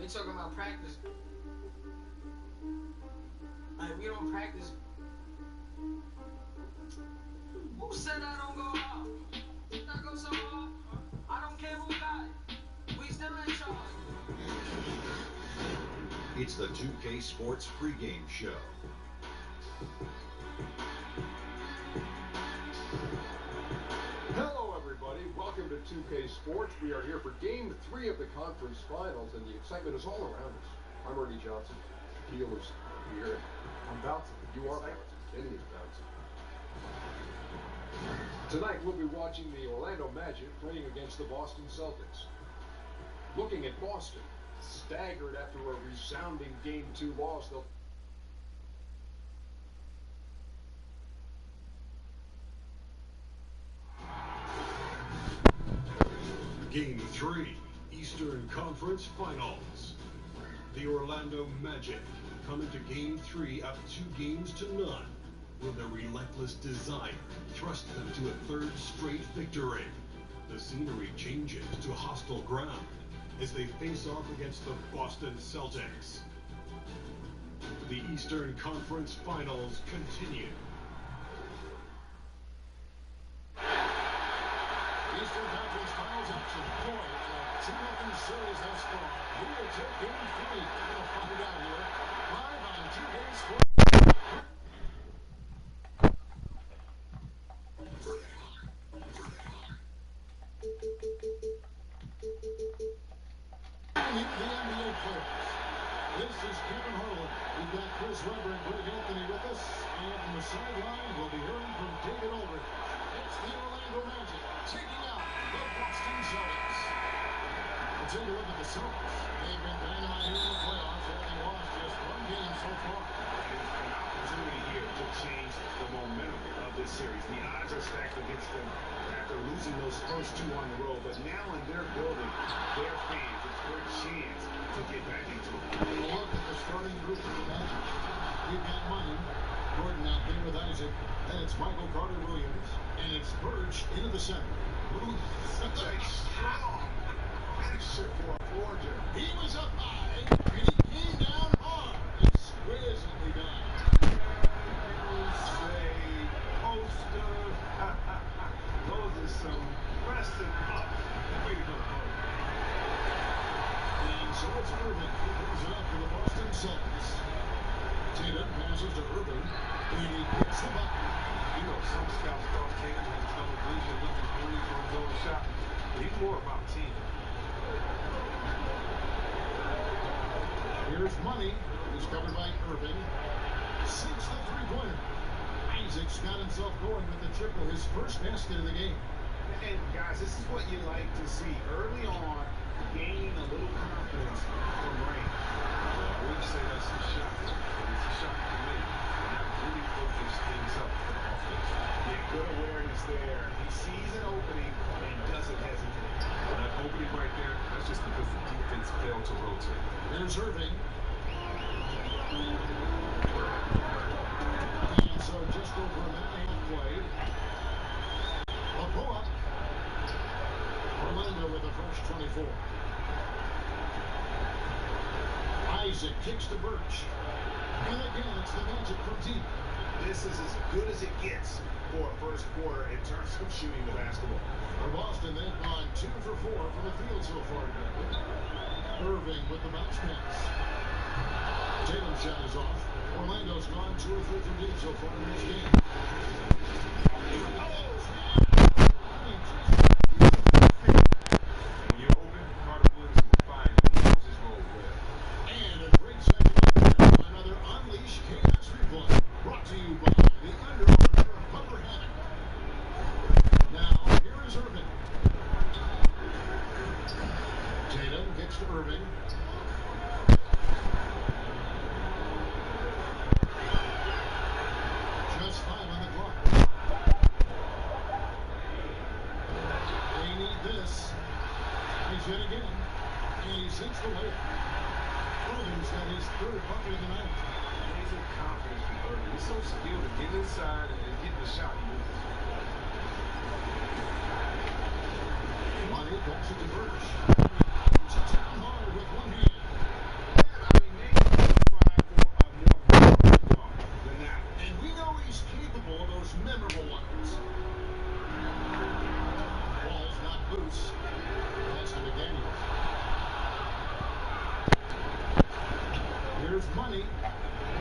talking about practice. Like, we don't practice. Who said I don't go hard? I go so hard. I don't care who got it. We still in charge. It's the 2K Sports pregame show. Hello, everybody. Welcome to 2K Sports. We are here for Game 3 of the conference finals, and the excitement is all around us. I'm Ernie Johnson. Shaquille is here. I'm bouncing. You are bouncing. Kenny is bouncing. Tonight, we'll be watching the Orlando Magic playing against the Boston Celtics. Looking at Boston, staggered after a resounding Game 2 loss, they'll Game 3, Eastern Conference Finals. The Orlando Magic come into Game 3 up 2-0. Will their relentless desire thrust them to a third straight victory? The scenery changes to hostile ground as they face off against the Boston Celtics. The Eastern Conference Finals continue. Eastern Conference Finals action. Boy, it's a 2-0 series thus far. Who will take Game 3? We're going to find it out here. Live on 2K Sports. The NBA players. This is Kevin Harlan. We've got Chris Webber and Greg Anthony with us. And from the sideline, we'll be hearing from David Aldridge. It's the Orlando Magic taking out the Boston Celtics. Let's take a look at the Celtics. They've been dynamite here in the playoffs. Only lost just one game so far. There's an opportunity here to change the momentum of this series. The odds are stacked against them after losing those first two on the road. But now in their building, their fans, it's their chance to get back into it. We'll look at the starting group of the Magic. We've got Money, Gordon out there with Isaac. Then it's Michael Carter-Williams. And it's Birch into the center. Such a strong finisher for a forger. He was up high, and he came down hard. Exquisitely done. Say, poster. Those are some rested up. Way to go, Carter. And so it's Irving who brings it up for the Boston Celtics. Tatum passes to Irving, and he hits the bucket. You know, some scouts thought Tatum had tunnel vision, looking green for his own shot. But he's more about team. Here's Money, who's covered by Irving. Sinks the three-pointer. Isaac's got himself going with the triple, his first basket of the game. And guys, this is what you like to see early on, gaining a little confidence from range. I wouldn't say that's a shot, but it's a shot for me. And that really opens things up for the offense. Yeah, good awareness there. He sees an opening and doesn't hesitate. Well, that opening right there, that's just because the defense failed to rotate. There's Irving. And so just over a minute and a half played. A pull-up. Orlando with the first 24. Isaac kicks to Birch. And again, it's the Magic from deep. This is as good as it gets for a first quarter in terms of shooting the basketball. For Boston, they've gone 2 for 4 from the field so far today. Irving with the bounce pass. Tatum's shot is off. Orlando's gone 2 or 3 from deep so far in this game. When you're open, Carter-Williams will find he knows his role well. And a great second look. Another Unleash Chaos replay. Brought to you by the Under Armour Puffer Hammock. Now, here is Irving. Tatum kicks to Irving. Just 5 on the clock. They need this. He's hit again. And he sinks the layup. Irving's got his third bucket of the night. Amazing confidence from Irving. He's so skilled to get inside and get the shot he misses. Money passes to Birch. To town hard with one hand. loose. Pass to McDaniels. Here's Money.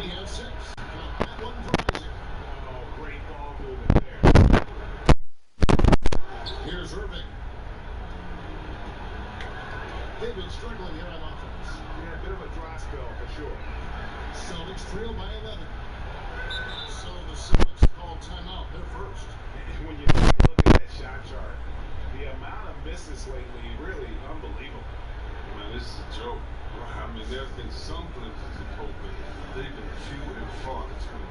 He has 6. Got that one from Isaac. Oh, great ball movement there. Here's Irving. They've been struggling here on offense. Yeah, a bit of a dry spell for sure. Celtics trail by 11. So the Celtics called timeout. They're first. When you take a look at that shot chart, the amount of misses lately, really unbelievable. Man, this is a joke. I mean, there's been some glimpses of hope, but they've been few and far between.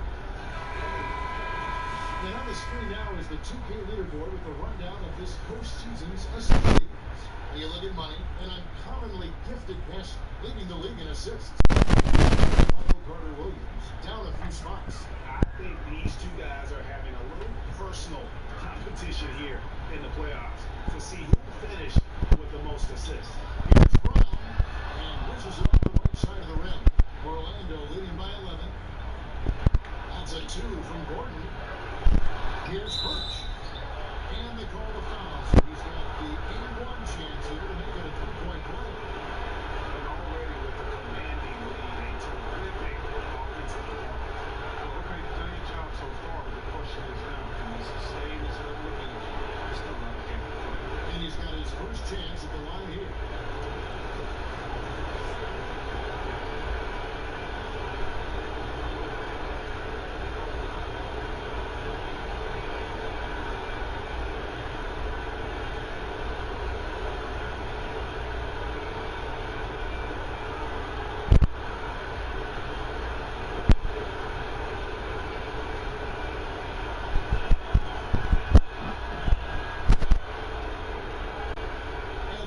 And on the screen now is the 2K leaderboard with a rundown of this postseason's assist leaders. And you look at Money, an uncommonly gifted passer, leading the league in assists. Michael Carter-Williams down a few spots. I think these two guys are having a little personal competition here in the playoffs to see who finished with the most assists. Here's Brown, and wishes it off the right side of the rim. Orlando leading by 11. That's a 2 from Gordon. Here's Birch. And they call the foul, so he's got the 81 chance here to make it a 3-point play. And already with the commanding lead, a terrific offensive performance. Well, okay, you've done your job so far, but the question is now, can you sustain this level of energy? It's still not a game to play. And he's got his first chance at the line here.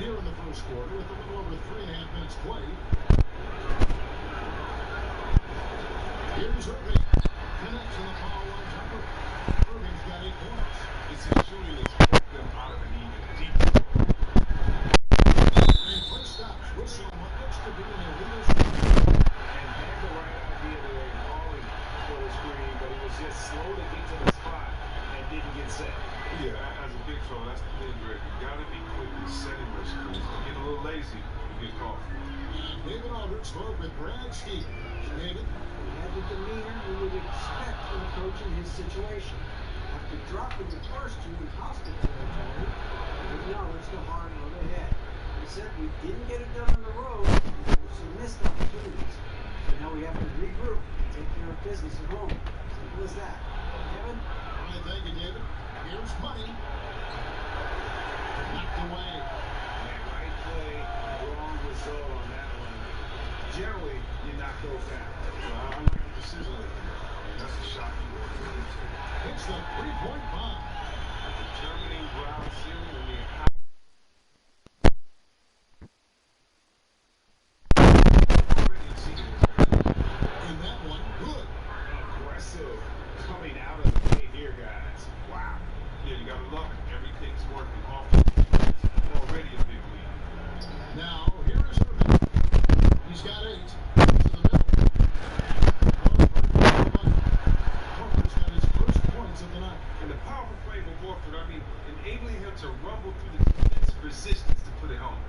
Here in the first quarter, with a little over 3.5 minutes played. Here's Irving. Connects on the foul line jumper. Irving's got 8 points. It's his shooting that's kept them out of an even deep. And play stops. Whistle on what looks to be an illegal screen. And had the right idea there in calling for the screen, but he was just slow to get to the spot and didn't get set. Yeah, as a big fella, that's the thing, Greg. You gotta be quick in setting those screens. If you get a little lazy, you get caught. And David Aldridge spoke with Brad Stevens. David? He had the demeanor you would expect from a coach in his situation. After dropping the first 2 in hostile territory, he acknowledged the hard road ahead. He said we didn't get it done on the road, there were some missed opportunities. So now we have to regroup and take care of business at home. Simple as that. Kevin? All right, thank you, David. Here's Money. Knocked away. And right play, wrong result on that one. Generally, you knock those down. I like the decision making. That's a shot you want to get to. It's the 3-point bomb. Determining ground ceiling and the already exceeded his. And that one, good. Aggressive coming out of the gate here, guys. Wow. Yeah, you gotta love it. Everything's working off the defense. Already a big lead. Now, here is Irving. He's got 8. To the middle. Parker's got his first points of the night. And the powerful play with Warford, I mean, enabling him to rumble through the defense resistance to put it home.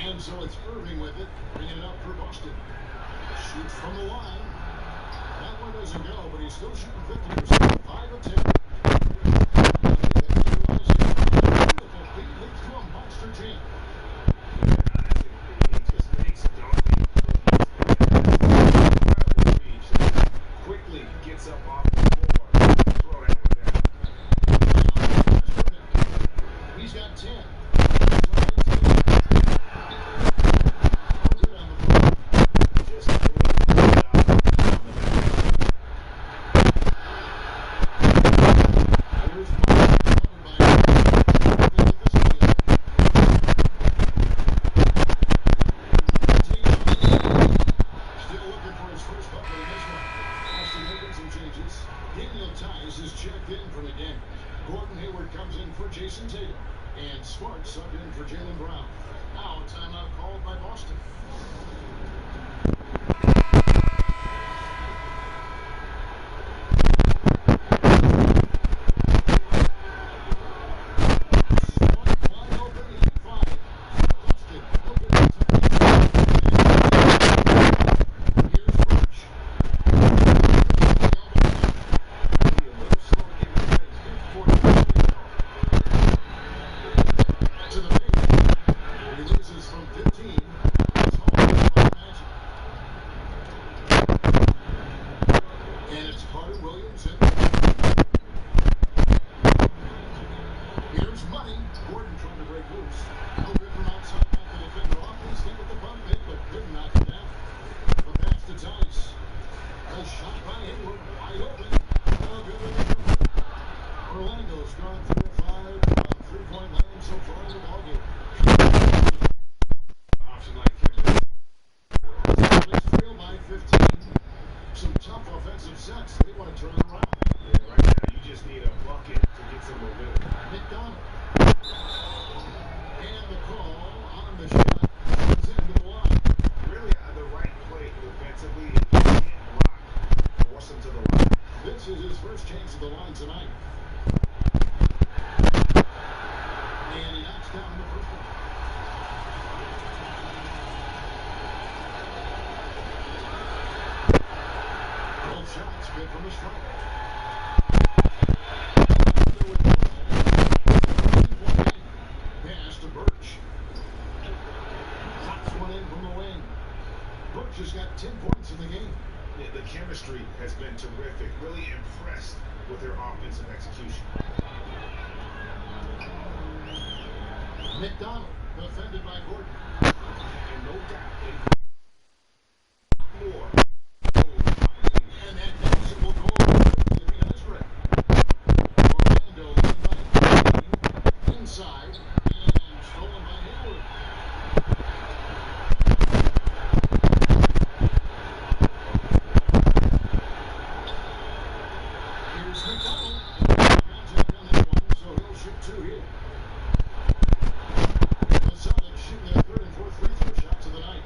And so it's Irving with it, bringing it up for Boston. Shoots from the line. That one doesn't go, but he he's still shooting 50%, 5 of 10. Leads to a monster jam. He just makes Donkey quickly gets up off the floor. Throw that one down. He's got 10. Just doing a good job on the back. There's one covered by still looking for his first bucket in this one. Austin making some changes. Daniel Tice is checked in for the game. Gordon Hayward comes in for Jason Tatum. And Smart subbed in for Jaylen Brown. Now a timeout called by Boston. Smart wide open, 85. Boston open to here's Birch. To the paint. He loses from 15. It's home by Magic. And it's Carter Williams in. Here's Money. Gordon trying to break loose. No good from outside. Back the defender off his feet with the bump hit, but couldn't knock it down. The pass to Tice. A shot by Hayward. Wide open. No good with the jumper. Orlando's gone 4 of 5 on 3-point land so far in the ballgame. Option like him. Celtics trail by 15. Some tough offensive sets. They want to turn it around. Yeah, right now you just need a bucket to get some momentum. McDonald. And the call on the shot comes into the line. Really on the right play defensively. If you can't block, force him to the line. This is his first chance at the line tonight. And he knocks down the first one. Both shots good from the strike. Pass to Birch. Pops one in from the wing. Birch has got 10 points in the game. Yeah, the chemistry has been terrific. Really impressed with their offensive execution. McDonald, defended by Gordon. And no doubt, more. And that noticeable goal quickly on his rim. Orlando lead by 15. Inside. And stolen by Hayward. Here's McDonald. Contact on that one, so he'll shoot 2 here. The Celtics shooting their 3rd and 4th free throw shots of the night.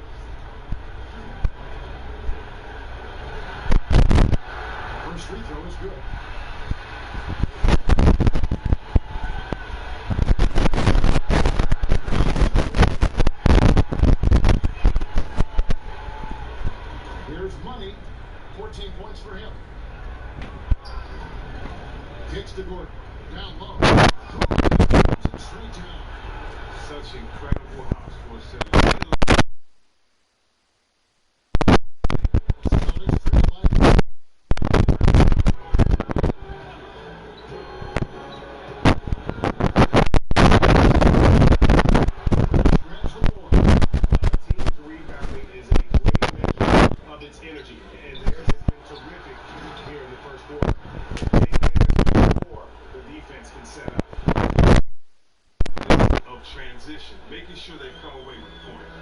First free throw is good. Here's Money. 14 points for him. Kicks to Gordon. Down low. Straight down. Such incredible house for a center. Celtics trail by 3. Grabs the board. Team's rebounding is a great measure of its energy, and theirs has been terrific here in the first quarter. They get before the defense can set up. Of transition, making sure they come away with points.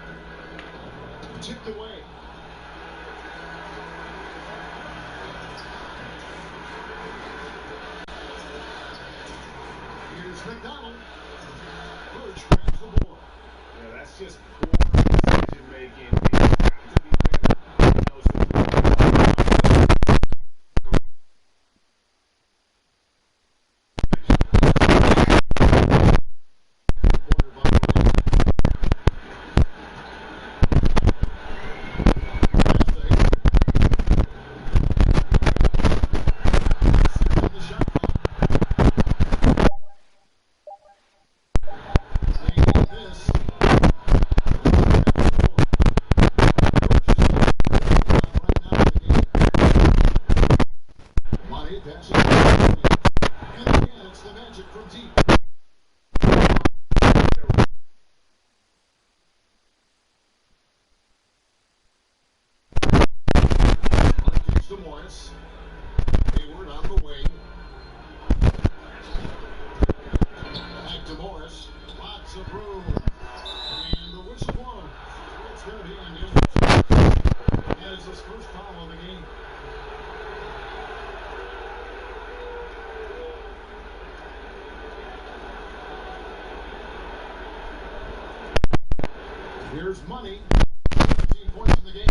Tipped away. Here's McDonald. Birch grabs the board. Yeah, that's just poor decision making. It's got to be better. He knows the It's approved. And the whistle blown. It's going to be on the That is his first foul of the game. Here's money. 15 points in the game.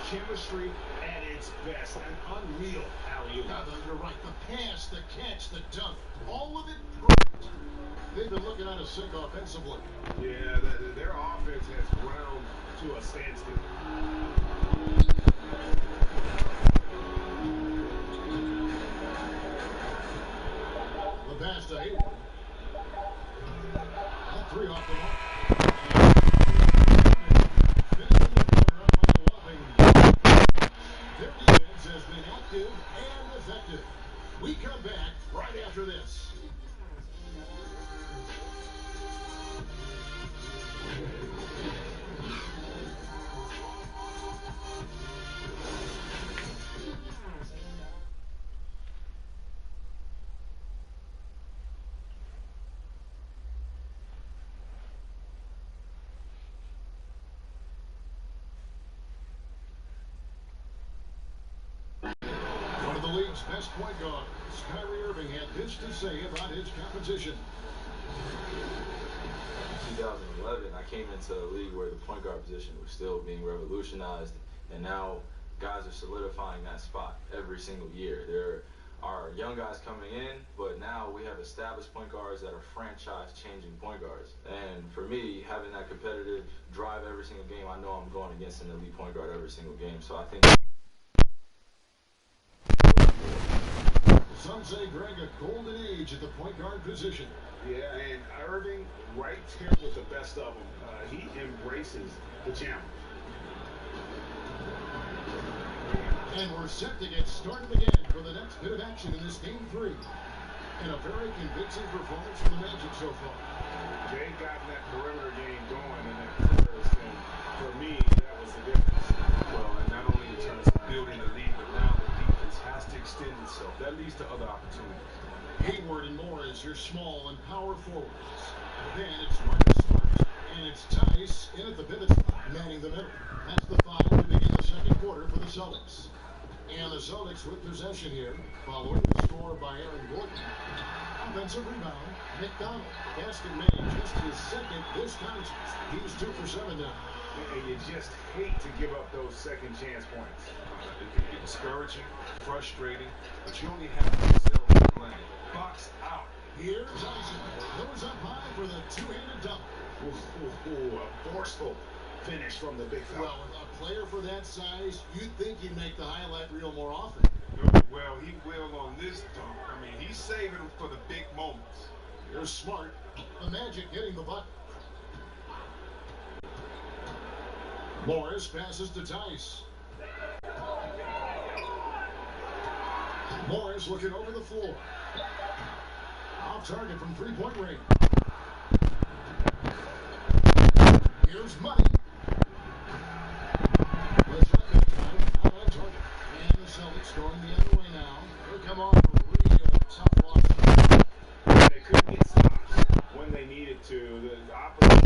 Chemistry at its best. An unreal alley-oop. You're right. The pass, the catch, the dunk, all of it perfect. They've been looking at us sick offensively. Yeah, their offense has ground to a standstill. The pass to Hayward. That three off the mark. Their defense has been active and effective. We come back right after this. One of the league's best point guards, Kyrie Irving, had this to say about his competition. In 2011, I came into a league where the point guard position was still being revolutionized, and now guys are solidifying that spot every single year. There are young guys coming in, but now we have established point guards that are franchise-changing point guards. And for me, having that competitive drive every single game, I know I'm going against an elite point guard every single game. So I think Some say, Greg, a golden age at the point guard position. Yeah, and Irving right here with the best of them. He embraces the challenge. And we're set to get started again for the next bit of action in this game 3. And a very convincing performance from the Magic so far. They've gotten that perimeter game going in that first, and for me, that was the difference. Well, and not only in terms of building a lead, but now the defense has to extend itself. That leads to other opportunities. Hayward and Morris, your small and power forwards. Then it's Marcus Smart, and it's Tice in at the pivot spot, manning the middle. That's the foul to begin the second quarter for the Celtics. And the Celtics with possession here, following the score by Aaron Gordon. Offensive rebound, McDonald. Basket made just his second this contest. He's 2 for 7 now. And you just hate to give up those second chance points. It can get discouraging, frustrating, but you only have yourself to blame. Box out. Here's Tyson. Goes up high for the two-handed dunk. A forceful finish from the big fella. Well, a player for that size, you'd think he'd make the highlight reel more often. Well, he will on this dunk. I mean, he's saving them for the big moments. Here's Smart. The Magic getting the bucket. Morris passes to Tice. Morris looking over the floor. Off target from three-point range. Here's money. The target time out on target. And the Celtics going the other way now. They come off a real tough loss. They couldn't get stops when they needed to. The opposite.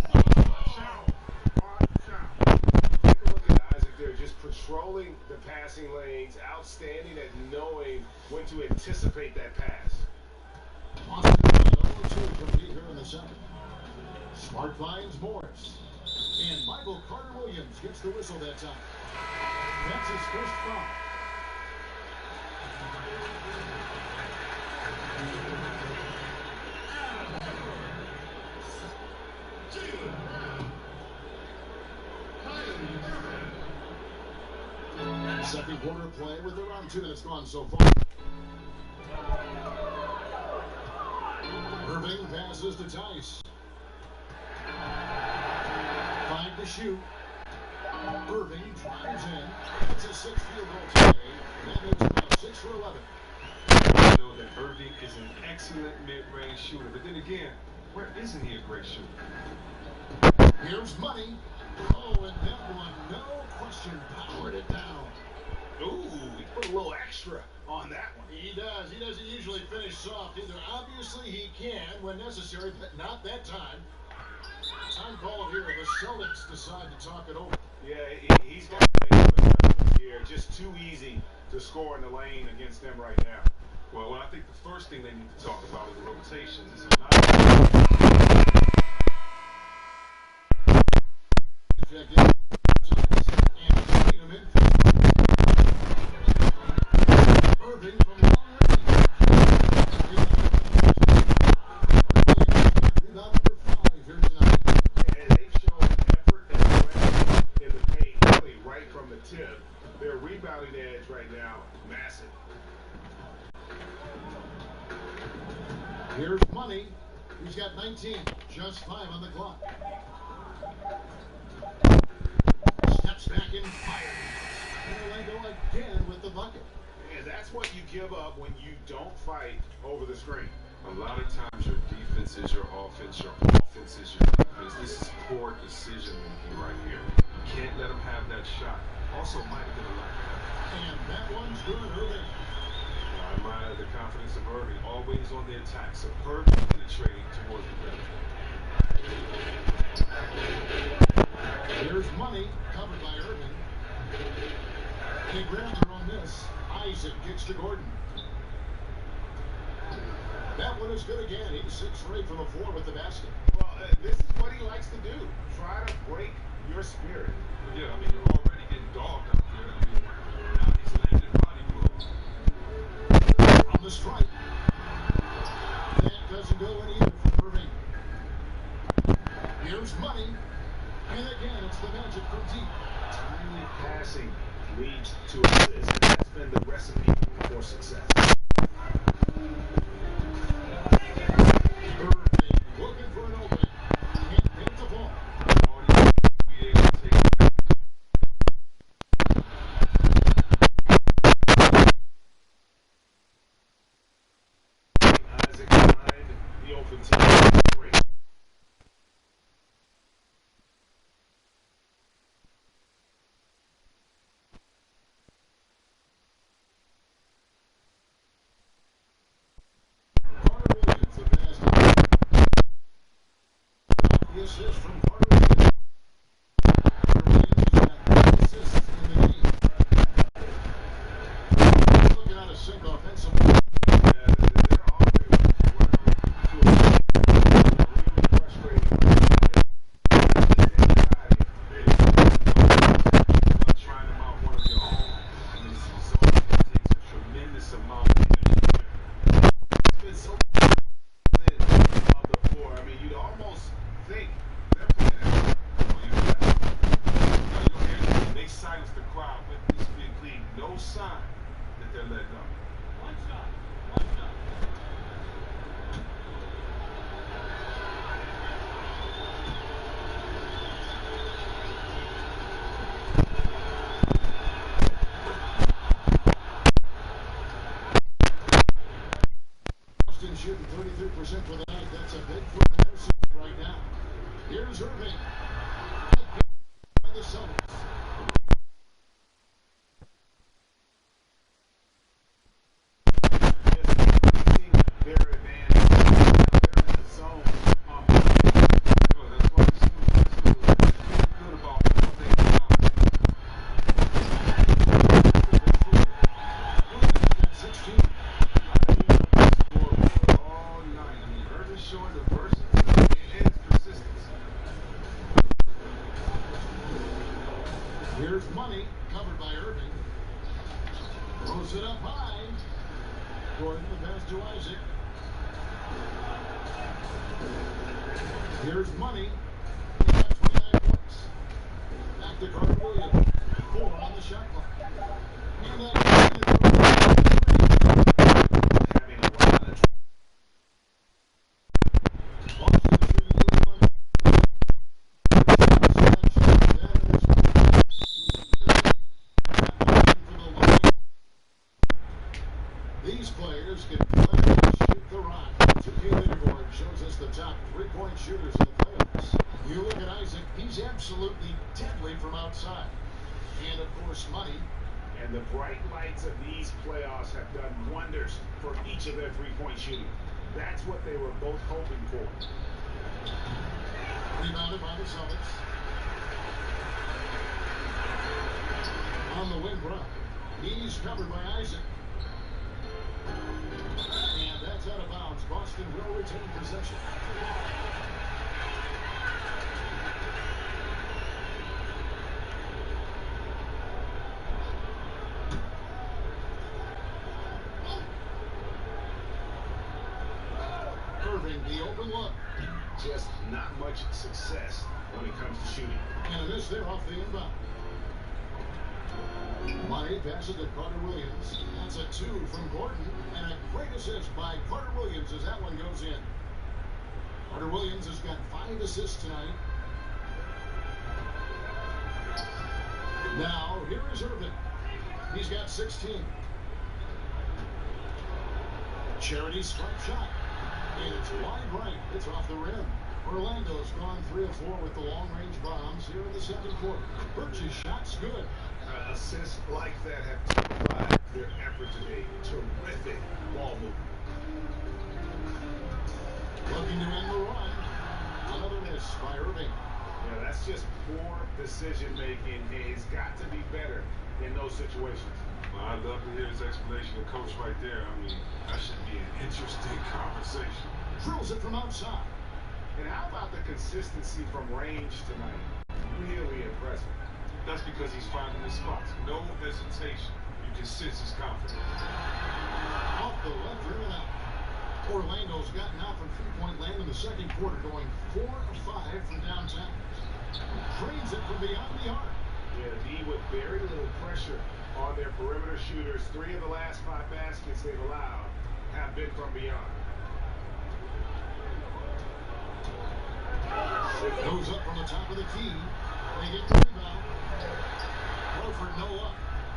Take a look at Isaac there, just patrolling the passing lanes, outstanding at knowing when to anticipate that pass. Austin 0-2 from deep here in the second. Smart finds Morris. And Michael Carter-Williams gets the whistle that time. That's his first foul. Second quarter play with around 2 minutes gone so far. Irving passes to Tice. 5 to shoot. Irving drives in. It's a 6th field goal today. That makes about 6 for 11. I know that Irving is an excellent mid-range shooter, but then again, where isn't he a great shooter? Here's money. Oh, and that one, no question, powered it down. Ooh, he put a little extra on that one. He does. He doesn't usually finish soft either. Obviously, he can when necessary, but not that time. Time call here. The Celtics decide to talk it over. Yeah, he's got to make some adjustments here. Just too easy to score in the lane against them right now. Well, I think the first thing they need to talk about is the rotations. This is not Irving from long range. Rebound number 5 here tonight. And they've shown effort and aggression in the paint, really right from the tip. Their rebounding edge right now, massive. Here's money. He's got 19, just 5 on the clock. Steps back and fires. Orlando again with the bucket. And that's what you give up when you don't fight over the screen. a lot of times your defense is your offense is your defense. This is poor decision making right here. You can't let them have that shot. Also, might have been a lack of effort. And that one's good, Irving. I admire the confidence of Irving, always on the attack, superbly penetrating towards the rim. Here's money, covered by Irving. They grabbed her on this. Isaac kicks to Gordon. That one is good again. He's 6 for 8 from the floor with the basket. Well, this is what he likes to do. Try to break your spirit. Yeah, I mean, you're already getting dogged up here. I mean, now he's landing body blows. On the strike. That doesn't go in either for Irving. Here's money. And again, it's the Magic from deep. Timely passing leads to assists, and that's been the recipe for success. Irving looking for an opening. Can't get the ball. Isaac behind the open team. Great. Assist from Carter Williams. Carter Williams has got 3 assists in the game. Looking at a sink offensively. Their offense to a really frustrating. Trying them out one of your own. I mean, this takes a tremendous amount of energy. It's been so of the floor. I mean, you'd almost think they're playing They silence the crowd with this big league. No sign that they're letting up. One shot. Austin shooting 33% for the night. That's a big foot in their suit right now. Here's Irving. the Celtics. Their advantage. They're in the zone. Well, that's why it's still good about what they got. 16. Scoreboard all night. I mean, Irving showing the versatility and consistency. Here's money, covered by Irving. Throws it up high. Gordon, the pass to Isaac. Here's money. He got 29 points. Back to Carter Williams. 4 on the shot clock. And that Having a lot of Boston shooting the one. These players can play and shoot the rock. 2K leaderboard shows us the top 3-point shooters in the playoffs. You look at Isaac, he's absolutely deadly from outside. And of course, money. And the bright lights of these playoffs have done wonders for each of their three-point shooting. That's what they were both hoping for. Rebounded by the Celtics. On the wing run. He's covered by Isaac. And that's out of bounds. Boston will retain possession. Irving, the open look. Just not much success when it comes to shooting. And a miss there off the inbound. Money passes to Carter Williams. That's a 2 from Gordon. And a great assist by Carter Williams as that one goes in. Carter Williams has got 5 assists tonight. Now, here is Irving. He's got 16. Charity strike shot. And it's wide right. It's off the rim. Orlando's gone 3 of 4 with the long-range bombs here in the second quarter. Birch's shot's good. Assists like that have typified their effort today. Terrific ball movement. Looking to end the run. Another miss by Irving. Yeah, that's just poor decision making. He's got to be better in those situations. Well, I'd love to hear his explanation of coach right there. I mean, that should be an interesting conversation. Drills it from outside. And how about the consistency from range tonight? Really impressive. That's because he's finding his spots. No hesitation. You can sense his confidence. Off the left rim and out. Orlando's gotten out from three-point land in the second quarter, going 4 of 5 from downtown. Trains it from beyond the arc. Yeah, D with very little pressure on their perimeter shooters. 3 of the last 5 baskets they've allowed have been from beyond. Goes up from the top of the key. They get the rebound. Crawford no up.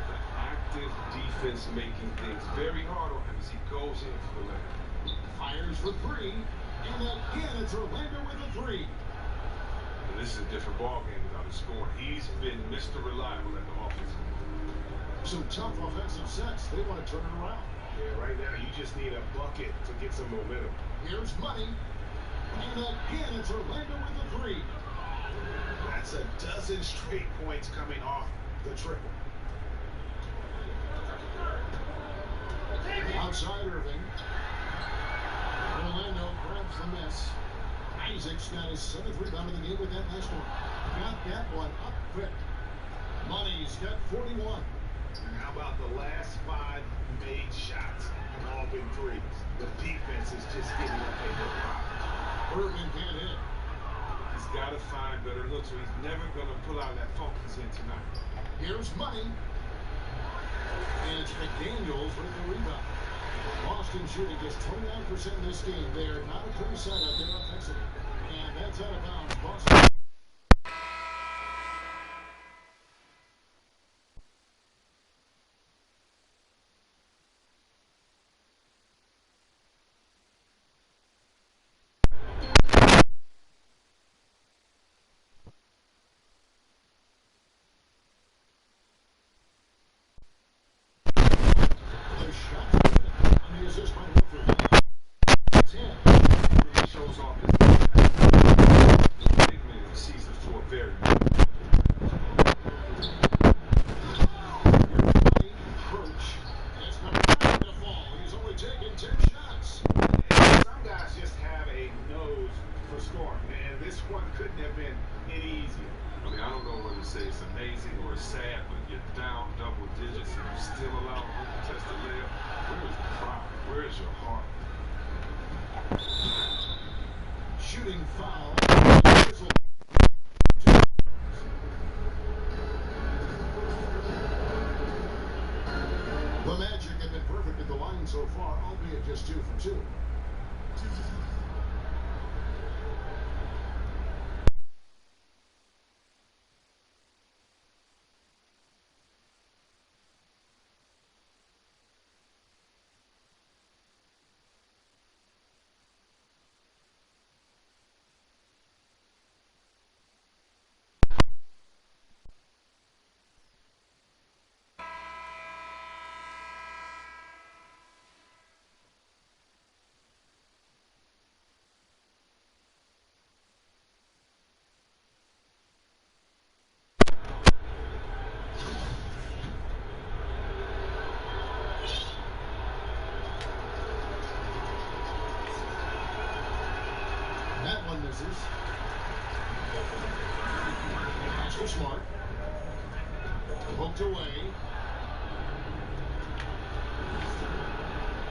The active defense making things very hard on him as he goes in for the layup. Fires for 3. And again, it's Orlando with a 3. And this is a different ball game without his scoring. He's been Mr. Reliable at the offensive end. Some tough offensive sets. They want to turn it around. Yeah, right now you just need a bucket to get some momentum. Here's money. And again, it's Orlando with a 3. That's a dozen straight points coming off the triple. Outside Irving. Orlando grabs the miss. Isaac's got his 7th rebound of the game with that last one. Got that one up quick. Money's got 41. And how about the last 5 made shots have all been threes? The defense is just giving up a good pop. Irving can't hit. He's got to find better looks, or he's never going to pull out that funk he's in tonight. Here's money. And it's McDaniels with the rebound. Boston shooting just 29% in this game. They are not a pretty sight out there offensively. And that's out of bounds. Boston. couldn't have been any easier. I mean, I don't know whether to say it's amazing or it's sad, but you're down double digits and you still allow an uncontested layup. Where is the pride? Where is your heart? Shooting foul. The Magic have been perfect at the line so far, albeit just 2 for 2. That one misses. Pass for Smart. Poked away.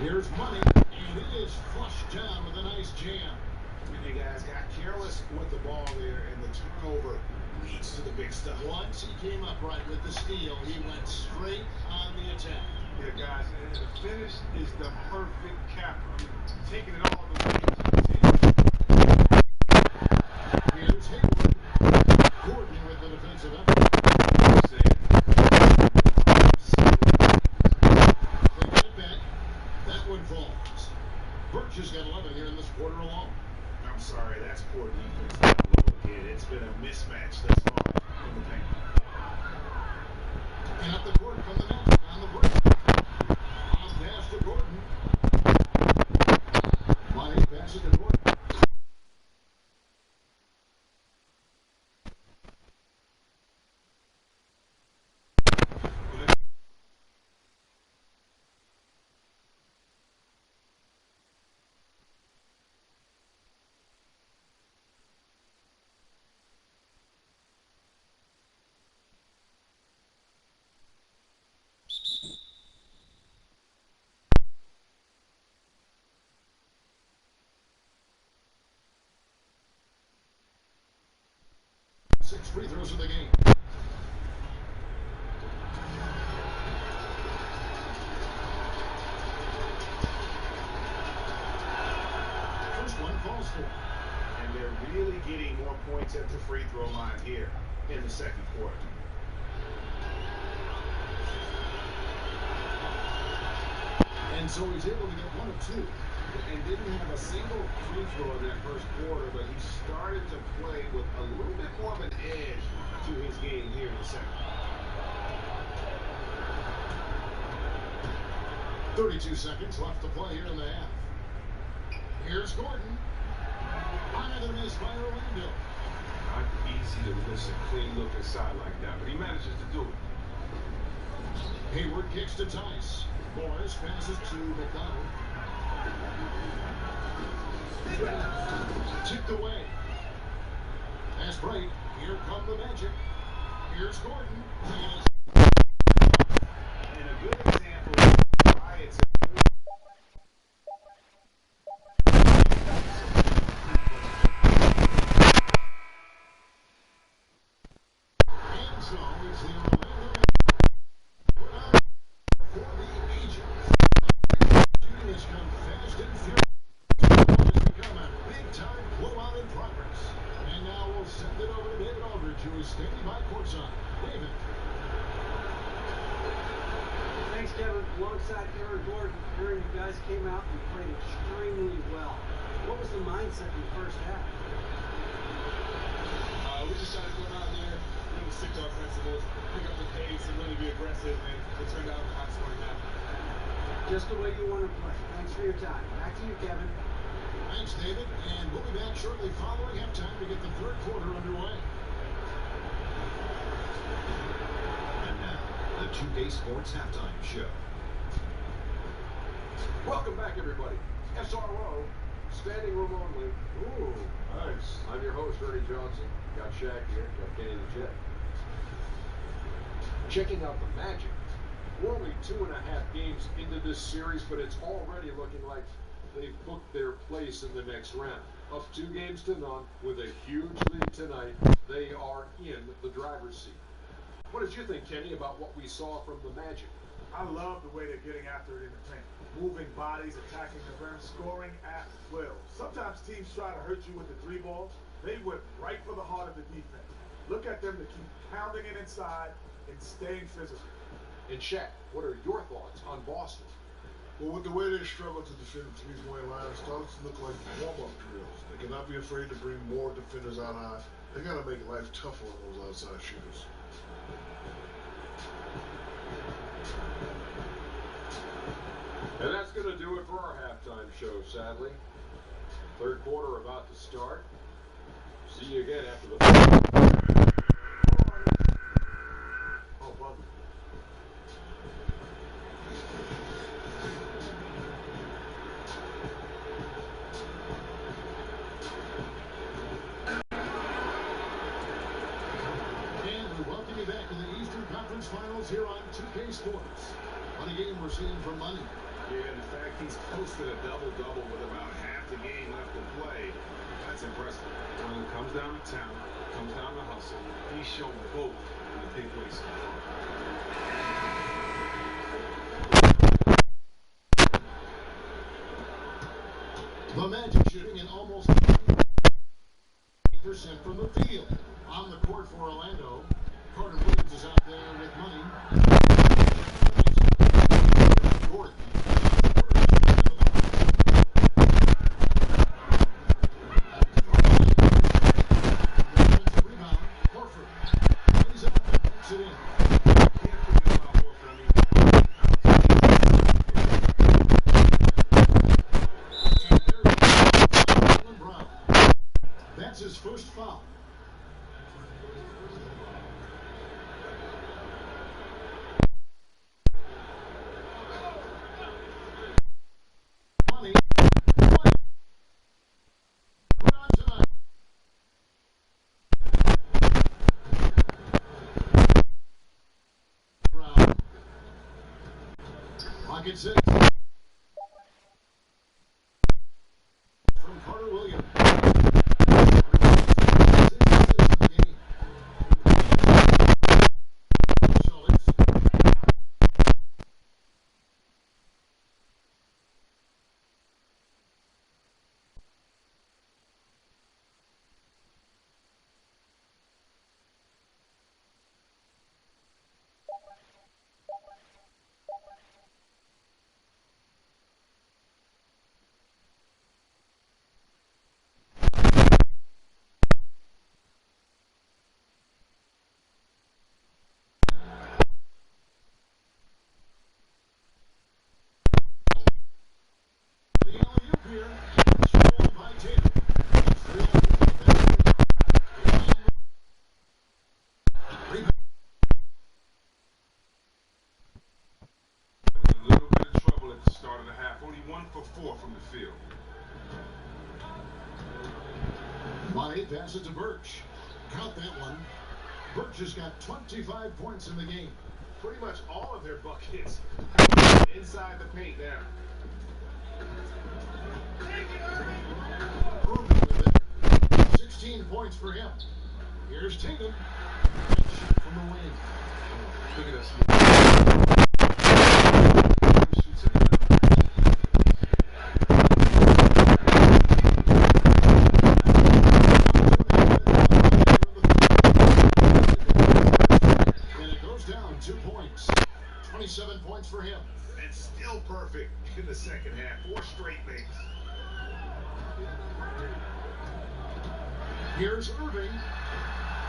Here's Money, and it is flushed down with a nice jam. You guys got careless with the ball there, and the turnover leads to the big stuff. Once he came upright with the steal, he went straight on the attack. Yeah, guys, and the finish is the perfect capper. I mean, taking it all the way to the team. Here's Hayward. Gordon with the defensive effort. They get it back. That one falls. Birch has got 11 here in this quarter alone. I'm sorry, that's poor defense. Again, it's been a mismatch thus far in the paint. And up the court from the Magic on the break. On pass to Gordon. Money passes to Gordon. Six free throws in the game. First one falls for. And they're really getting more points at the free throw line here in the second quarter. And so he's able to get 1 of 2. And didn't have a single free throw in that first quarter, but he started to play with a little bit more of an edge to his game here in the second. 32 seconds left to play here in the half. Here's Gordon. Another miss by Orlando. Not easy to miss a clean look inside like that, but he manages to do it. Hayward kicks to Tice. Morris passes to McDonald. Tipped away. That's right. Here come the Magic. Here's Gordon. And a good example of why it's And so it's the Orlando for the ages. Shooting has come fast and furious. It's become a big-time blowout in progress. And now we'll send it over to David Aldridge, who is standing by courtside. David. Thanks, Kevin. Alongside Aaron Gordon, you guys came out and played extremely well. What was the mindset in the first half? We just tried to go out there, really stick to our principles, pick up the pace, and really be aggressive, and it turned out the high scoring half. Just the way you want to play. Thanks for your time. Back to you, Kevin. Thanks, David. And we'll be back shortly following halftime to get the third quarter underway. And now, the 2K Sports Halftime Show. Welcome back, everybody. SRO Standing room only. Ooh, nice. I'm your host, Ernie Johnson. Got Shaq here, got Kenny the Jet. Checking out the Magic. We're only 2.5 games into this series, but it's already looking like they've booked their place in the next round. Up 2 games to none with a huge lead tonight. They are in the driver's seat. What did you think, Kenny, about what we saw from the Magic? I love the way they're getting after it in the paint. Moving bodies, attacking the rim, scoring at will. Sometimes teams try to hurt you with the 3 ball. They went right for the heart of the defense. Look at them to keep pounding it inside and staying physical. And Shaq, what are your thoughts on Boston? Well, with the way they struggle to defend the 3-point line, it starts to look like warm-up drills. They cannot be afraid to bring more defenders out high. They got to make life tougher on those outside shooters. And that's going to do it for our halftime show, sadly. Third quarter about to start. See you again after the... Oh, bug. And we welcome you back to the Eastern Conference Finals here on 2K Sports. On a game we're seeing for money. Yeah, in fact, he's posted a double-double with about half the game left to play. That's impressive. When it comes down to talent, comes down to hustle, he's shown both in the big way so far. The Magic shooting in almost 8% from the field. On the court for Orlando, Carter Williams is out there with money. Gordon. Rebound. Horford. He's up and puts it in. Can't forget about Horford. Brown. That's his first foul. Money. Put on tonight. Brown. Pocket 6. From Carter Williams. Passes to Birch. Count that one. Birch has got 25 points in the game. Pretty much all of their buckets inside the paint now. Irving with it. 16 points for him. Here's Tatum. Shot from the wing. Look at us. And it goes down 2 points. 27 points for him. And still perfect in the second half. 4 straight makes. Here's Irving.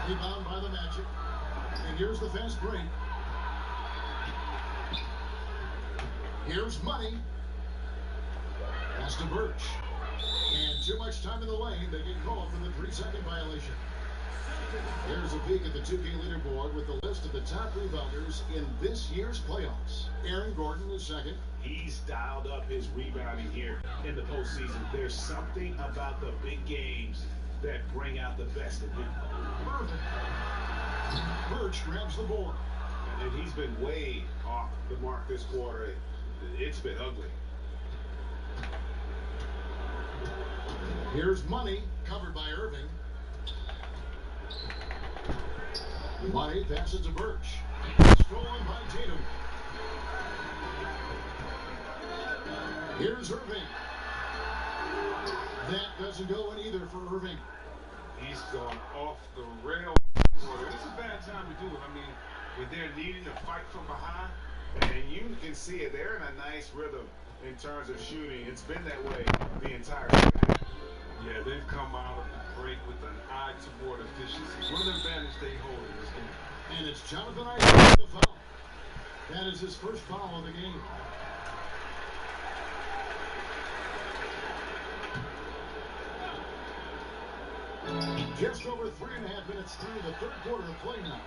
Rebound by the Magic. And here's the fast break. Here's Money. Pass to Birch. And too much time in the lane. They get called for the 3-second violation. Here's a peek at the 2K leaderboard with the list of the top rebounders in this year's playoffs. Aaron Gordon is second. He's dialed up his rebounding here in the postseason. There's something about the big games that bring out the best in him. Birch grabs the board. And he's been way off the mark this quarter. It's been ugly. Here's Money, covered by Irving. Money passes to Birch. Stolen by Tatum. Here's Irving. That doesn't go in either for Irving. He's gone off the rail. It's a bad time to do it. I mean, when they're needing to fight from behind. And you can see it. They're in a nice rhythm in terms of shooting. It's been that way the entire second half. Yeah, they've come out of the break with an eye toward efficiency. One advantage they hold in this game. And it's Jonathan Isaac with the foul. That is his first foul of the game. Just over 3.5 minutes through the third quarter of play now.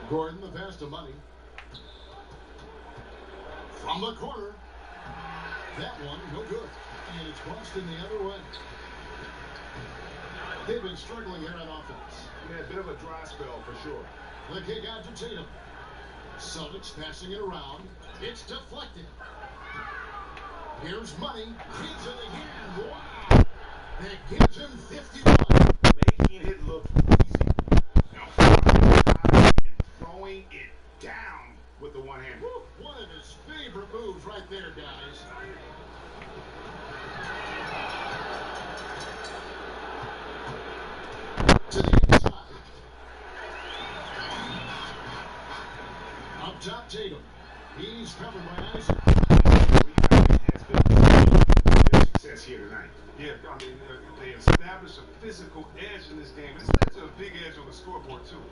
Gordon, the pass to Money. From the corner. That one, no good. And it's Boston the other way. They've been struggling here on offense. Yeah, a bit of a dry spell for sure. The kick out to Tatum. Celtics passing it around. It's deflected. Here's Money. Gives it again. Wow. That gives him 51. Making it look easy. Now, and throwing it down with the one hand. One of his favorite moves right there, guys. To the inside. Up top, Tatum. He's covered by Isaac. Rebounding has been their success here tonight. Yeah, I mean, they established a physical edge in this game. This led to a big edge on the scoreboard, too.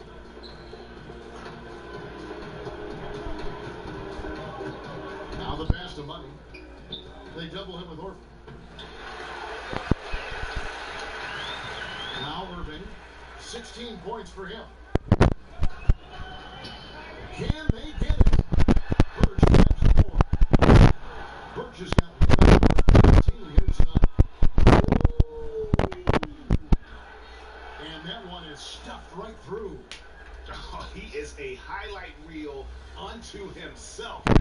Now the pass to Money. They double him with Horford. Now Irving. 16 points for him. Can they get it? Birch grabs the board. Birch has got 15 here tonight. And that one is stuffed right through. Oh, he is a highlight reel unto himself. He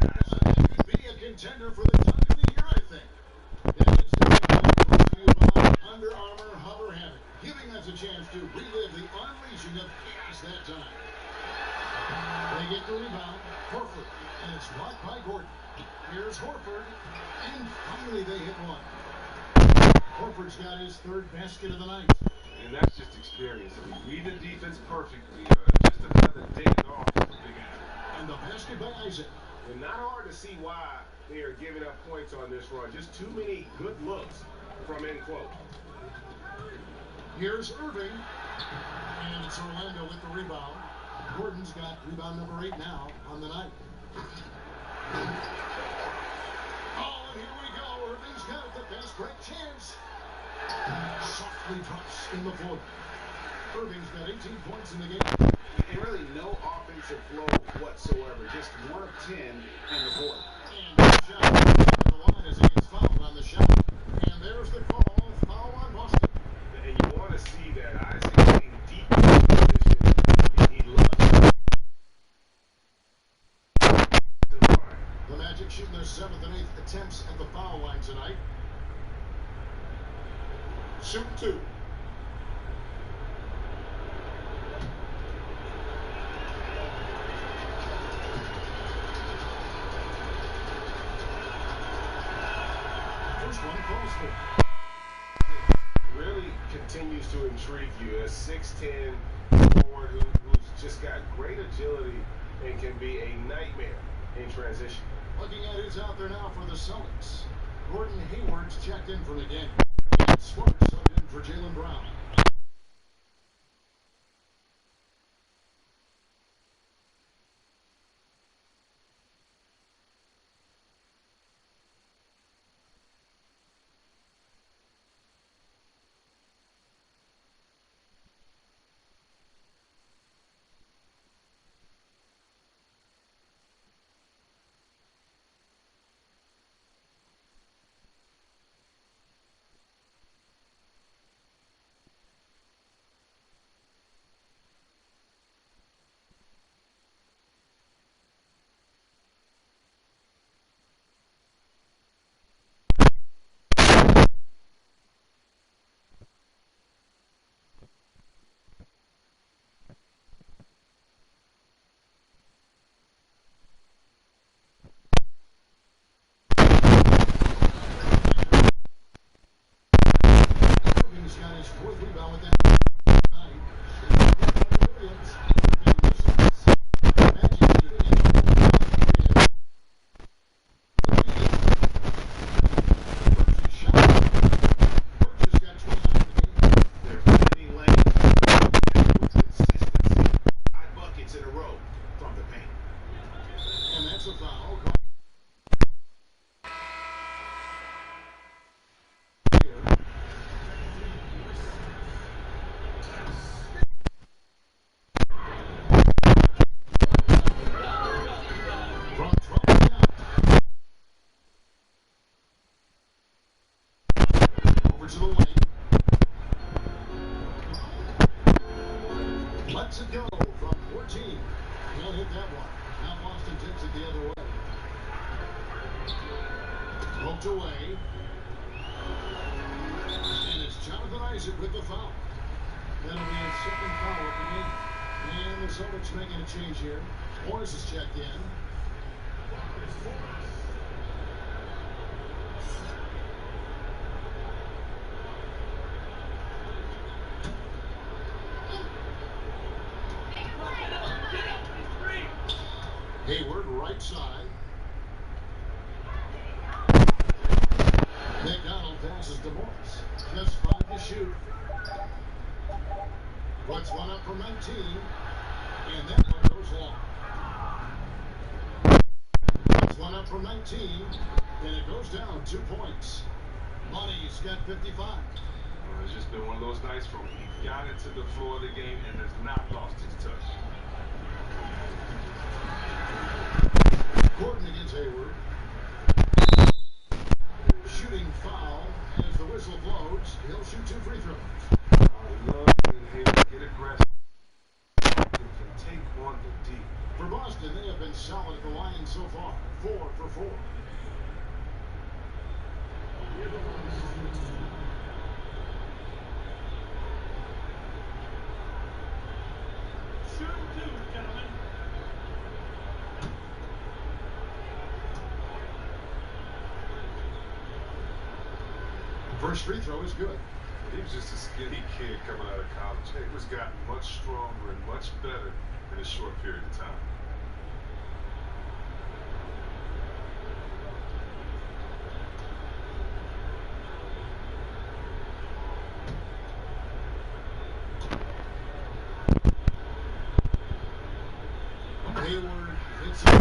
could be a contender for the dunk of the year, I think. That is the big brought to you by Under Armour Hover Hammock, giving us a chance to relive the unleashing of chaos that time. They get the rebound, Horford, and it's blocked by Gordon. Here's Horford, and finally they hit one. Horford's got his third basket of the night. And that's just experience. I mean, read the defense perfectly. Just another day off for Big Al. And the basket by Isaac. And not hard to see why they are giving up points on this run. Just too many good looks from in close. Here's Irving, and it's Orlando with the rebound. Gordon's got rebound number 8 now on the night. Oh, and here we go. Irving's got it, the fast break chance. Softly drops in the floor. Irving's got 18 points in the game. And really no offensive flow whatsoever. Just 1 of 10 in the fourth. And the shot at the line as he gets fouled on the shot. And there's the call. Foul on Boston. And you want to see that Isaac getting deep in position. He loves the Magic shooting their 7th and 8th attempts at the foul line tonight. Shoot 2. First one falls for. really continues to intrigue you. A 6'10" forward who's just got great agility and can be a nightmare in transition. Looking at who's out there now for the Celtics. Gordon Hayward's checked in for the game. And Smart subbed in for Jaylen Brown. That's a foul. From trouble down. Over to the lane. Lets it go from 14. He'll hit that one. Now Boston takes it the other way. Poked away. And it's Jonathan Isaac with the foul. That'll be his second foul of the game. And the Celtics making a change here. Morris is checked in. Hayward, right side. McDonald passes to Morris. Just 5 to shoot. Puts one up from 19. And that one goes long. Puts one up from 19. And it goes down 2 points. Money's got 55. Well, it's just been one of those nights where he got into the floor of the game and has not lost his touch. Gordon against Hayward. Shooting foul as the whistle blows. He'll shoot 2 free throws. I love seeing Hayward get aggressive and can take on the D. For Boston, they have been solid at the line so far. 4 for 4. Shoot 2, gentlemen. First free throw is good. He was just a skinny kid coming out of college. Hayward's gotten much stronger and much better in a short period of time. Hayward hits it.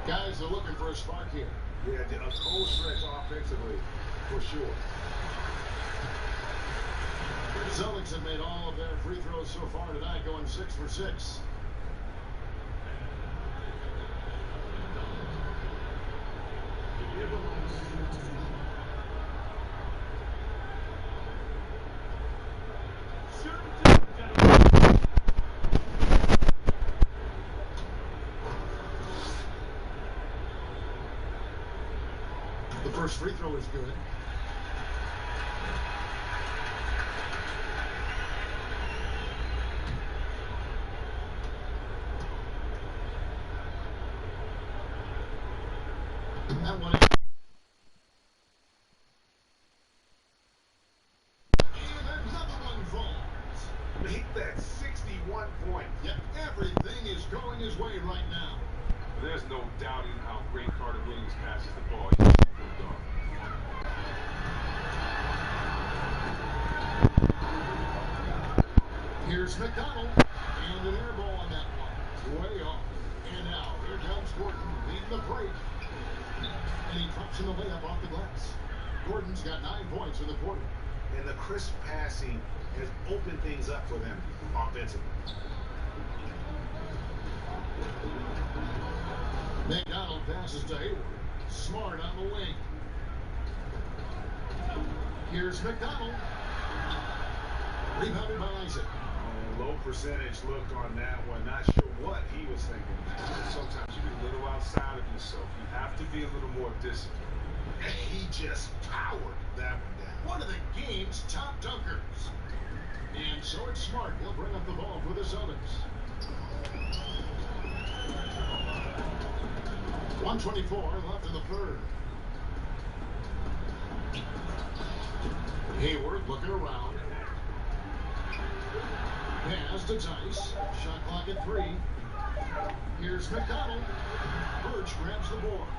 Guys are looking for a spark here. Yeah, a cold stretch offensively, for sure. The Celtics have made all of their free throws so far tonight, going 6 for 6. The first free throw is good. That one. And another one falls. Make that 61 points. Yep, everything is going his way right now. There's no doubting how great Carter Williams passes the ball. Here's McDonald, and an air ball on that one. Way off. And now, here comes Gordon, leading the break. And he drops in the layup off the glass. Gordon's got 9 points in the quarter. and the crisp passing has opened things up for them offensively. McDonald passes to Hayward. Smart on the wing. Here's McDonald. Rebounded by Isaac. Low percentage look on that one. Not sure what he was thinking. Sometimes you get a little outside of yourself. You have to be a little more disciplined. And he just powered that one down. One of the game's top dunkers. And so it's Smart. He'll bring up the ball for the Celtics. 1:24 left in the third. Hayward looking around. Pass to Tice. Shot clock at 3. Here's McDonald. Birch grabs the board.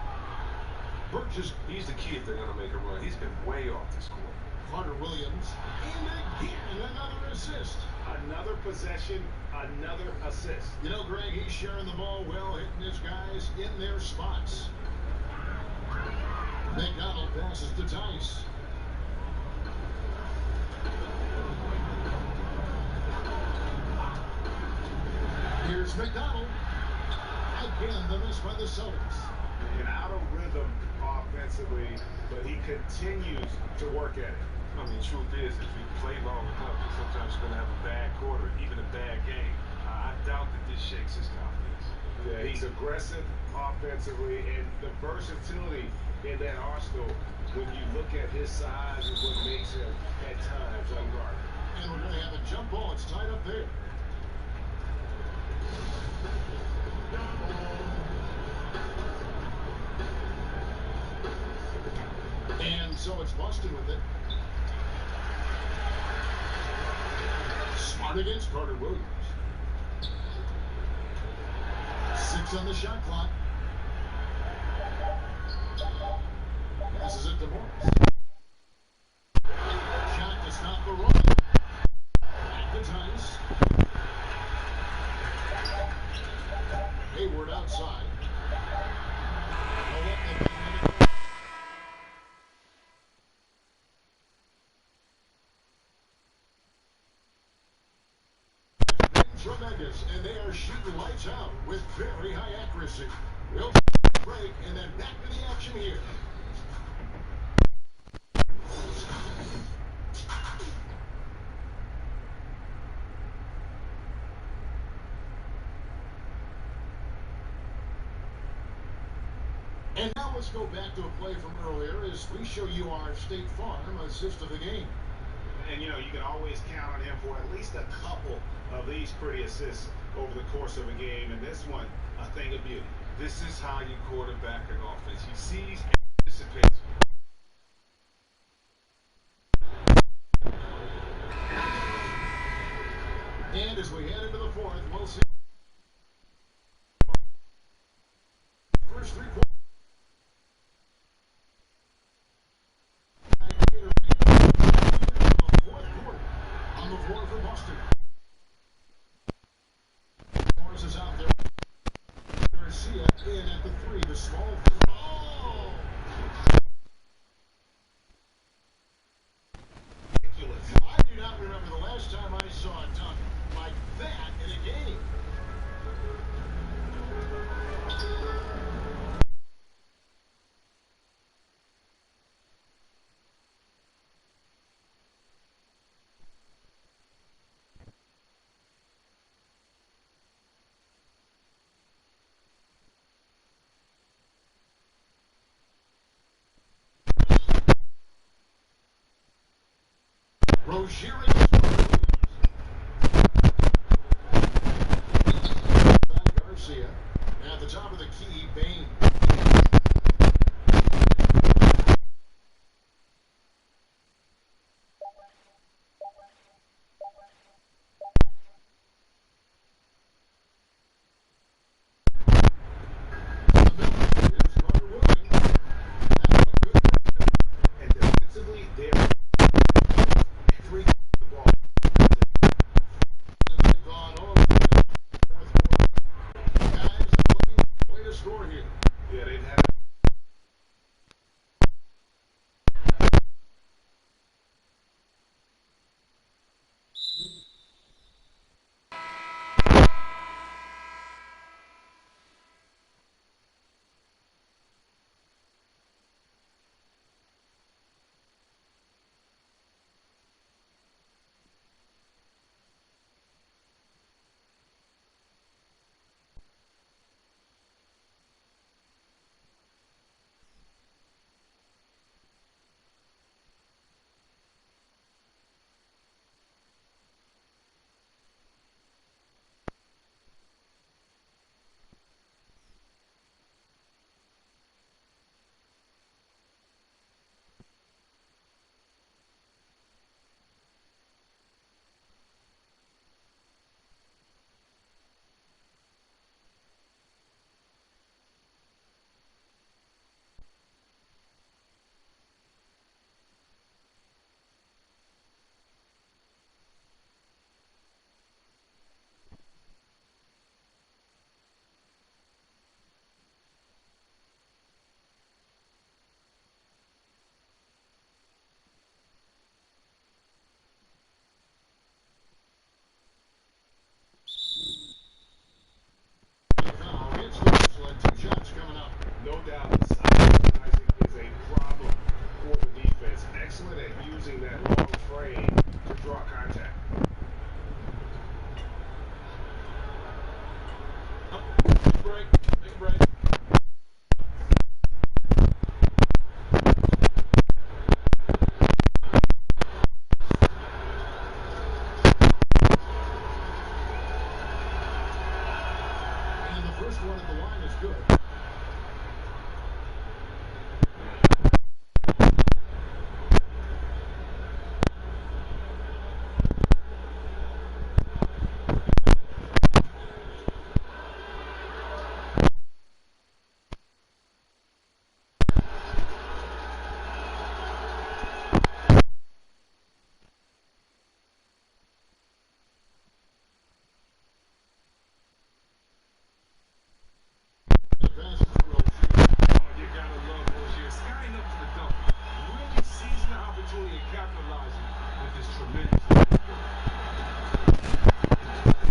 He's the key if they're going to make a run. He's been way off this court. Carter Williams. And again, another assist. Another possession, another assist. You know, Greg, he's sharing the ball well, hitting his guys in their spots. McDonald passes to Tice. Here's McDonald. Again, the miss by the Celtics. And out of rhythm offensively, but he continues to work at it. I mean, truth is, if you play long enough, sometimes you're going to have a bad quarter, even a bad game. I doubt that this shakes his confidence. Yeah, he's aggressive offensively, and the versatility in that arsenal, when you look at his size, is what makes him, at times, unguarded. And we're going to have a jump ball. It's tied up there. And so it's Boston with it. Smart against Carter Williams. 6 on the shot clock. Passes it to Morris. Shot to stop the run. Back to Tice. Hayward outside. Tremendous, and they are shooting lights out with very high accuracy. We'll take a break and then back to the action here. And now let's go back to a play from earlier as we show you our State Farm assist of the game. And, you know, you can always count on him for at least a couple of these pretty assists over the course of a game. And this one, a thing of beauty. This is how you quarterback an offense. He sees and anticipates. And as we head into the fourth, we'll see first 3 quarters. On the floor for Boston. Morris is out there. Garcia in at the 3. The small. Oh! Ridiculous. I do not remember the last time I saw a dunk like that in a game. Rozier Garcia at the top of the key. Bain. And defensively, they're the ball break. Take a break. And the first one at the line is good. The pass is to Rozier. You gotta love Rozier. Skying up to the dunk. Really seizing the opportunity and capitalizing with his tremendous.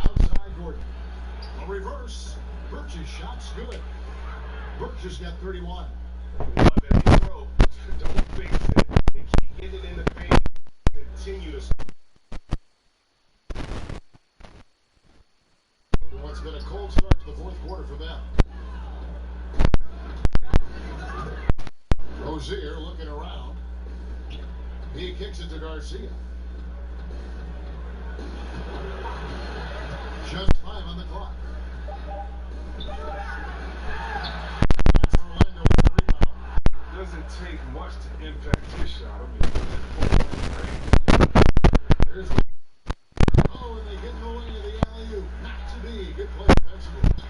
Outside Gordon. A reverse. Birch's shot's good. Birch has got 31. Love it. Hey, bro, don't fix it. And keep getting it in the paint. Continue to. Well, it's been a cold start to the fourth quarter for them. Rozier looking around. He kicks it to Garcia. Just 5 on the clock. That's Orlando with the rebound. Doesn't take much to impact his shot. I mean, There's the... Oh, and they get in the way of the alley-oop. Not to be. Good play defensively.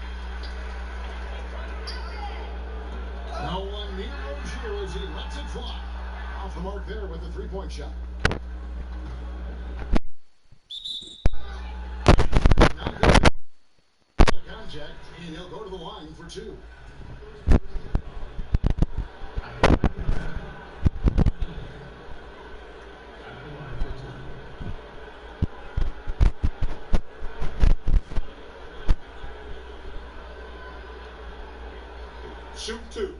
No one near Rozier as he lets it fly. Off the mark there with the three-point shot. Not good. Contact, and he'll go to the line for 2. Shoot 2.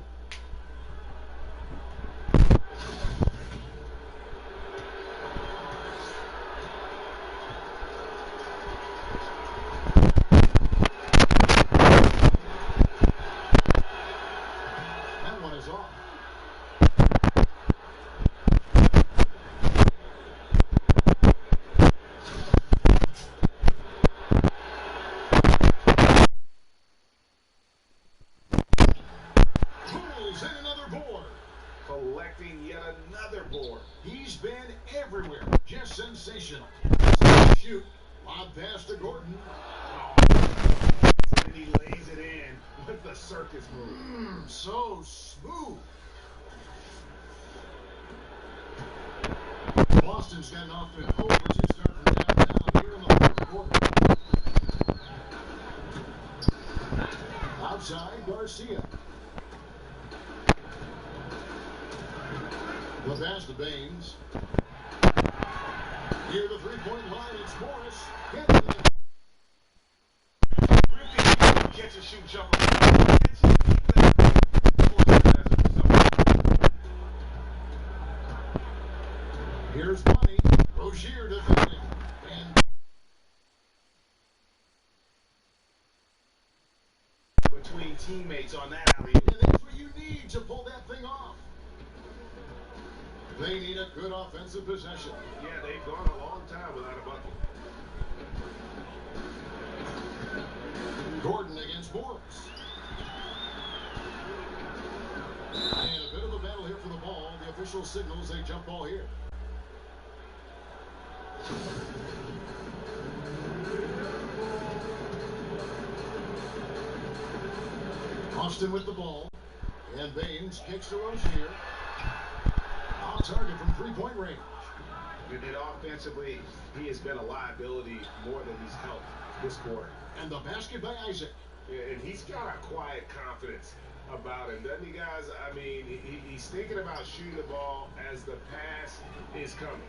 That one is off. Pulls in another board. Collecting yet another board. He's been everywhere. Just sensational. Shoot. Lob pass to Gordon. And he lays it in with the circus move. So smooth. Boston's gotten off to an 0-2 start from downtown here in the fourth quarter. Outside, Garcia. The pass to Baines. Near the three-point line, it's Morris. Hit it. Catch and shoot jumper. Here's Money. Rozier defending. And between teammates on that alley. and that's what you need to pull that thing off. They need a good offensive possession. Yeah, they've gone a long time without a bucket. Gordon against Morris. And a bit of a battle here for the ball. The official signals a jump ball here. Austin with the ball. And Baines kicks to Rozier. On target from three-point range. And offensively, he has been a liability more than he's helped this quarter. And the basket by Isaac. And he's got a quiet confidence about him, doesn't he, guys? I mean, he's thinking about shooting the ball as the pass is coming.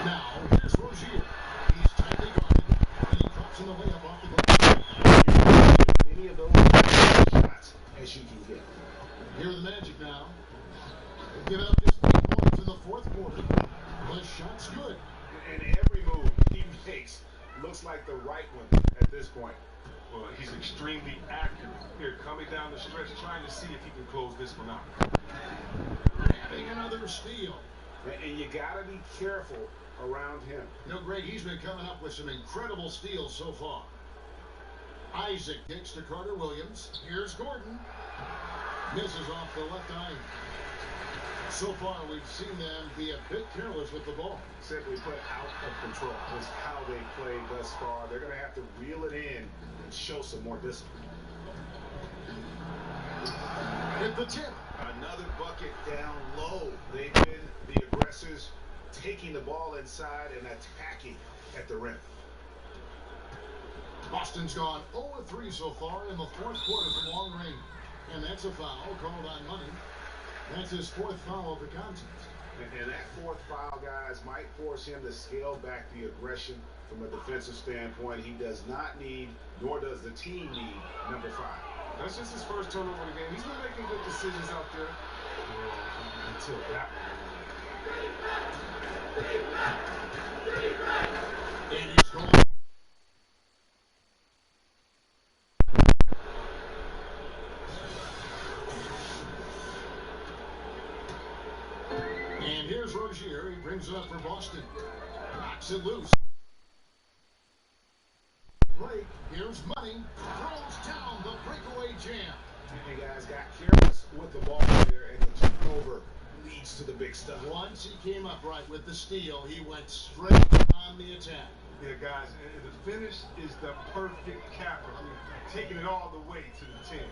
Now, here's Rozier. He's tightly guarded, and he drops in the layup off the glass. Any of those shots as you can get. Here are the Magic now. They've given up just 8 points in the fourth quarter. The shot's good. And every move he makes looks looks like the right one at this point. Well, he's extremely accurate. Here, coming down the stretch, trying to see if he can close this one out. Adding another steal. And you got to be careful around him. You know, Greg, he's been coming up with some incredible steals so far. Isaac kicks to Carter Williams. Here's Gordon. Misses off the left eye. So far, we've seen them be a bit careless with the ball. Simply put, out of control is how they played thus far. They're going to have to reel it in and show some more discipline. Hit the tip. Another bucket down low. They've been the aggressors, taking the ball inside and attacking at the rim. Boston's gone 0-3 so far in the fourth quarter from long range. And that's a foul called on Money. That's his fourth foul of the contest. And that fourth foul, guys, might force him to scale back the aggression from a defensive standpoint. He does not need, nor does the team need, number 5. That's just his first turnover in the game. He's been making good decisions out there. Well, until that one. And he's going. And here's Rozier. He brings it up for Boston. Knocks it loose. Break. Here's Money. Throws down the breakaway jam. And guys got careless with the ball there, and the turnover leads to the big stuff. Once he came up right with the steal, he went straight on the attack. Yeah, guys, and the finish is the perfect capper. I mean, taking it all the way to the 10.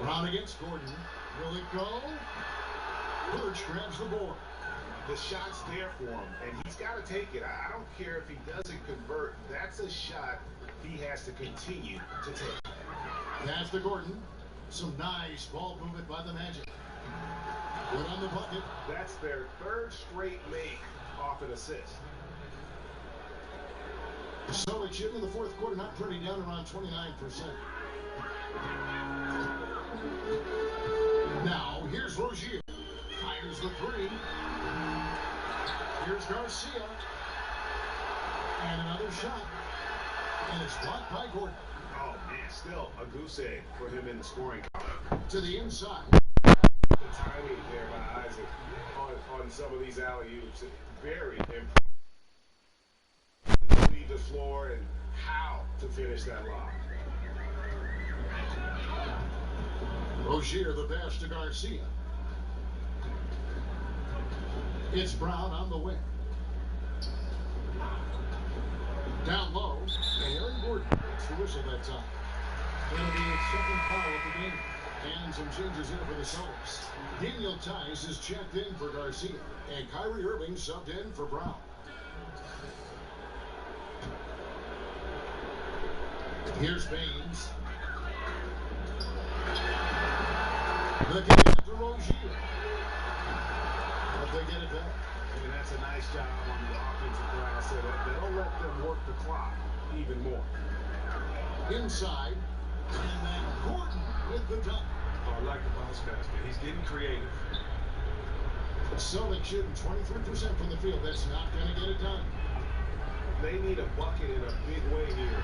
Brown against Gordon. Will it go? Birch grabs the board. The shot's there for him, and he's got to take it. I don't care if he doesn't convert. That's a shot he has to continue to take. Pass to Gordon. Some nice ball movement by the Magic. Good on the bucket. That's their third straight make off an assist. Celtics shooting in the fourth quarter, not pretty, down around 29%. Now, here's Rozier. Fires the 3. Here's Garcia. And another shot. And it's blocked by Gordon. Oh, man, still a goose egg for him in the scoring column. To the inside. The timing there by Isaac on some of these alley-oops. Very impressive. To leave the floor and how to finish that lob. Rozier, the pass to Garcia. It's Brown on the wing. Down low, and Aaron Gordon gets the whistle that time. It'll be his second foul of the game. And some changes here for the Celtics. Daniel Tice is checked in for Garcia, and Kyrie Irving subbed in for Brown. Here's Baines. Looking after Rozier. But they get it back. And that's a nice job on the offensive glass. So that'll let them work the clock even more. Inside. And then Gordon with the dunk. Oh, I like the bounce pass, man. He's getting creative. Celtics shooting 23% from the field. That's not going to get it done. They need a bucket in a big way here.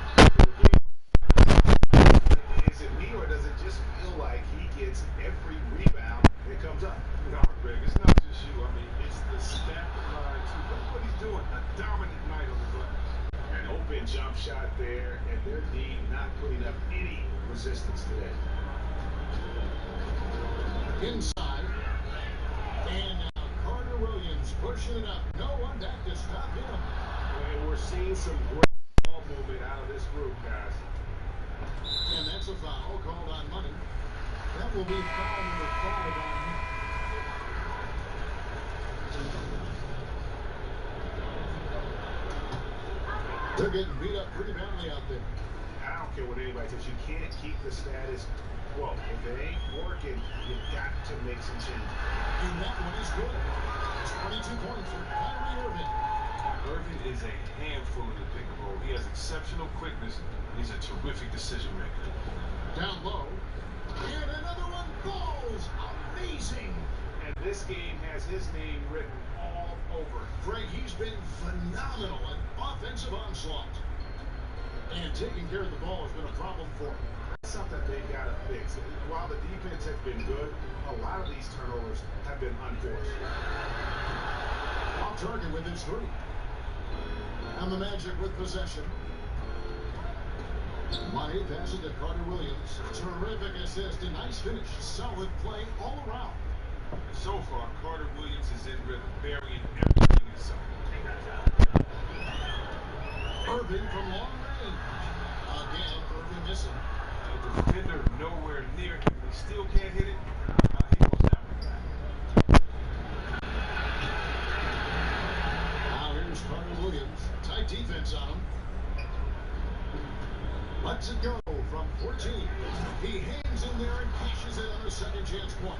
Is it me, or does it just feel like he gets every rebound that comes up? No, Greg, it's not just you. I mean, it's the stat line, too. Look what he's doing. A dominant night on the glass. An open jump shot there, and their D not putting up any resistance today. Inside. And now Carter Williams pushing it up. No one back to stop him. And we're seeing some great ball movement out of this group, guys. And that's a foul called on Money. That will be foul number 5 on him. They're getting beat up pretty badly out there. I don't care what anybody says. You can't keep the status quo. If it ain't working, you've got to make some changes. And that one is good. It's 22 points for Kyrie Irving. Irving is a handful in the pick and roll. He has exceptional quickness, and he's a terrific decision maker. Down low. And another one falls. Amazing. And this game has his name written all over. Greg, he's been phenomenal in offensive onslaught. And taking care of the ball has been a problem for him. Something they've got to fix. While the defense has been good, a lot of these turnovers have been unforced. Off target with his 3. And the Magic with possession. Money passes to Carter Williams. Terrific assist, a nice finish. Solid play all around. So far, Carter Williams is in rhythm, burying everything in sight. Irving from long range. Again, Irving missing. The defender nowhere near him. He still can't hit it. He goes down with that. Now here's Carter Williams. Tight defense on him. Lets it go from 14. He hangs in there and cashes in on a second chance point.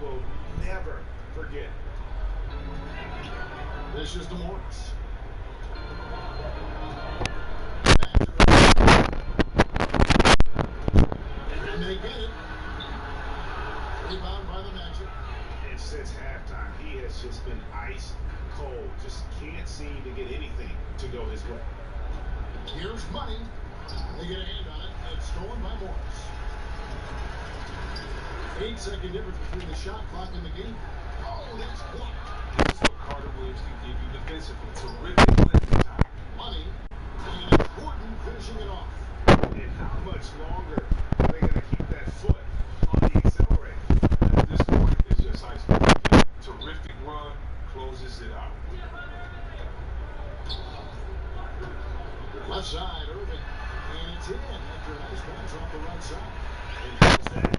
Will never forget. This is DeMorris. And they get it. Rebound by the Magic. And since halftime, he has just been ice cold. Just can't seem to get anything to go his way. Here's money. They get a hand on it. It's stolen by Morris. 8-second difference between the shot clock and the game. Oh, that's blocked. This is what Carter Williams can give you defensively. Terrific lifting time. Money. And important finishing it off. And how much longer are they going to keep that foot on the accelerator? At this point, it's just ice cream. Terrific run, closes it out. Left side, Irving. And it's in after a nice bounce off the right side. And how's that?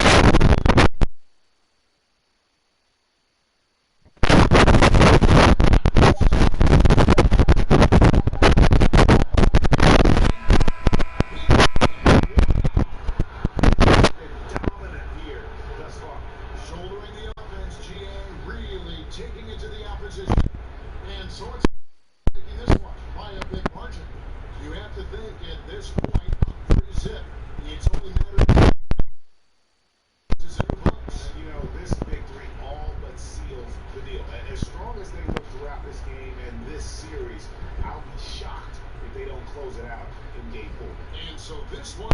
Shouldering the offense, GA really taking it to the opposition. And so it's taking this one by a big margin. You have to think at this point, 3-zip. It's only mattered to 0 points. You know, this victory all but seals the deal. As strong as they look throughout this game and this series, I'll be shocked if they don't close it out in game 4. And so this one